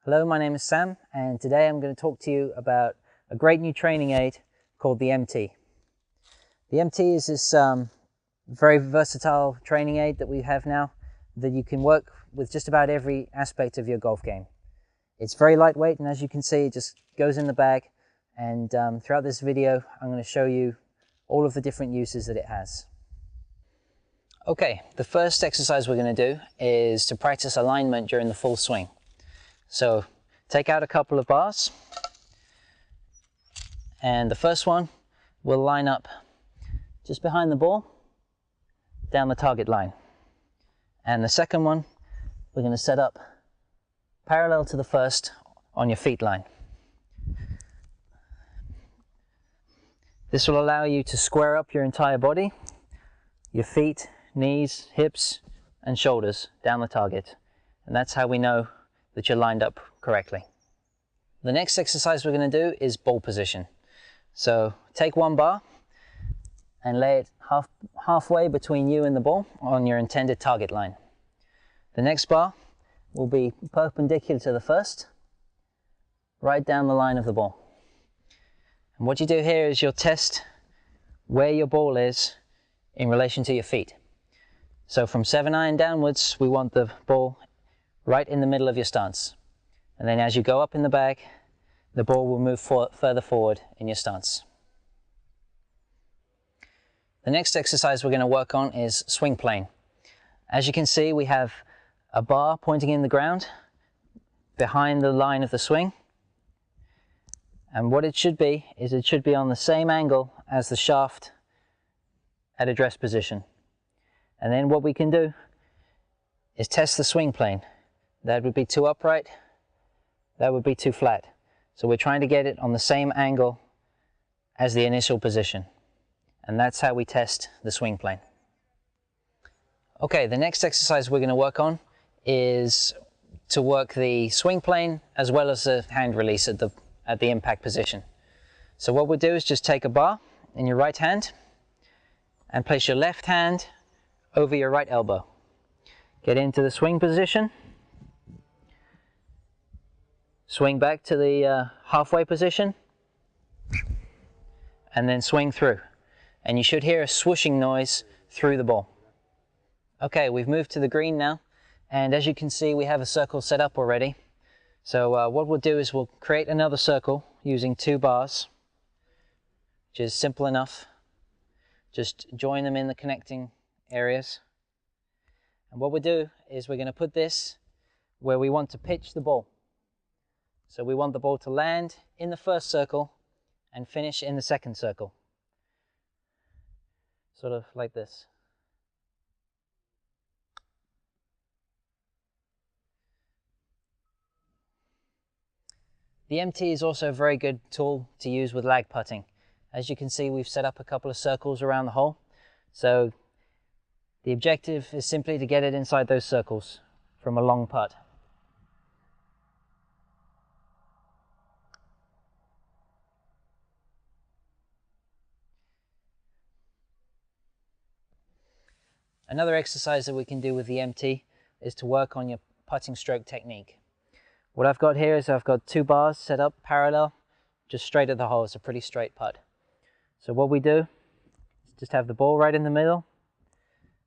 Hello, my name is Sam, and today I'm going to talk to you about a great new training aid called the MT. The MT is this very versatile training aid that we have now that you can work with just about every aspect of your golf game. It's very lightweight, and as you can see, it just goes in the bag, and throughout this video I'm going to show you all of the different uses that it has. Okay, the first exercise we're going to do is to practice alignment during the full swing. So take out a couple of bars, and the first one will line up just behind the ball down the target line, and the second one we're going to set up parallel to the first on your feet line. This will allow you to square up your entire body, your feet, knees, hips and shoulders down the target, and that's how we know that you're lined up correctly. The next exercise we're going to do is ball position. So take one bar and lay it halfway between you and the ball on your intended target line. The next bar will be perpendicular to the first, right down the line of the ball. And what you do here is you'll test where your ball is in relation to your feet. So from 7-iron downwards, we want the ball right in the middle of your stance. And then as you go up in the bag, the ball will move further forward in your stance. The next exercise we're going to work on is swing plane. As you can see, we have a bar pointing in the ground behind the line of the swing. And what it should be is it should be on the same angle as the shaft at address position. And then what we can do is test the swing plane. That would be too upright, that would be too flat. So we're trying to get it on the same angle as the initial position. And that's how we test the swing plane. Okay, the next exercise we're going to work on is to work the swing plane as well as the hand release at the impact position. So what we'll do is just take a bar in your right hand and place your left hand over your right elbow. Get into the swing position. Swing back to the halfway position, and then swing through. And you should hear a swooshing noise through the ball. Okay, we've moved to the green now, and as you can see, we have a circle set up already. So what we'll do is we'll create another circle using 2 bars, which is simple enough. Just join them in the connecting areas. And what we'll do is we're going to put this where we want to pitch the ball. So we want the ball to land in the first circle and finish in the second circle. Sort of like this. The MT is also a very good tool to use with lag putting. As you can see, we've set up a couple of circles around the hole. So the objective is simply to get it inside those circles from a long putt. Another exercise that we can do with the MT is to work on your putting stroke technique. What I've got here is I've got 2 bars set up parallel, just straight at the hole. It's a pretty straight putt. So what we do is just have the ball right in the middle,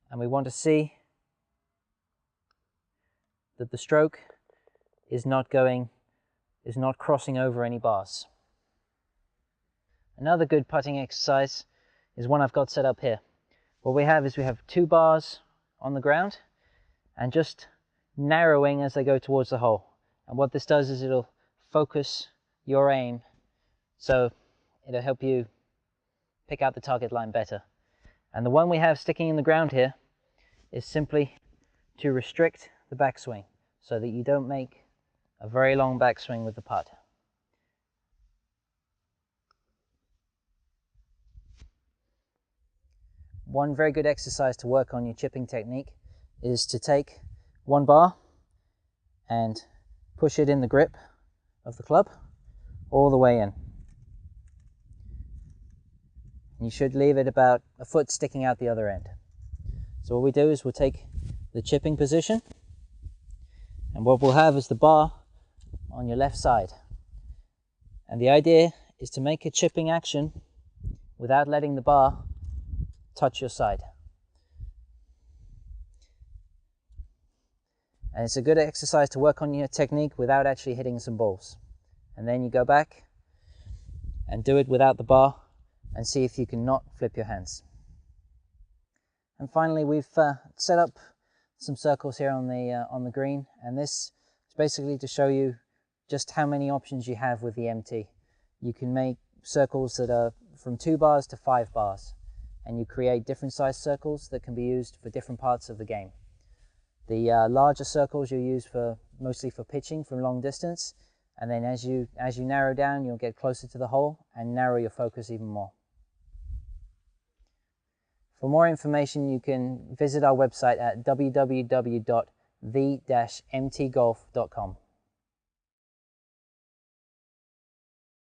and we want to see that the stroke is not crossing over any bars. Another good putting exercise is one I've got set up here. What we have is we have 2 bars on the ground and just narrowing as they go towards the hole. And what this does is it'll focus your aim, so it'll help you pick out the target line better. And the one we have sticking in the ground here is simply to restrict the backswing so that you don't make a very long backswing with the putt. One very good exercise to work on your chipping technique is to take 1 bar and push it in the grip of the club all the way in. You should leave it about a foot sticking out the other end. So what we do is we'll take the chipping position, and what we'll have is the bar on your left side. And the idea is to make a chipping action without letting the bar touch your side. And it's a good exercise to work on your technique without actually hitting some balls. And then you go back and do it without the bar and see if you can not flip your hands. And finally, we've set up some circles here on the green, and this is basically to show you just how many options you have with the MT. You can make circles that are from 2 bars to 5 bars, and you create different size circles that can be used for different parts of the game. The larger circles you'll use mostly for pitching from long distance, and then as you narrow down, you'll get closer to the hole and narrow your focus even more. For more information, you can visit our website at www.the-mtgolf.com.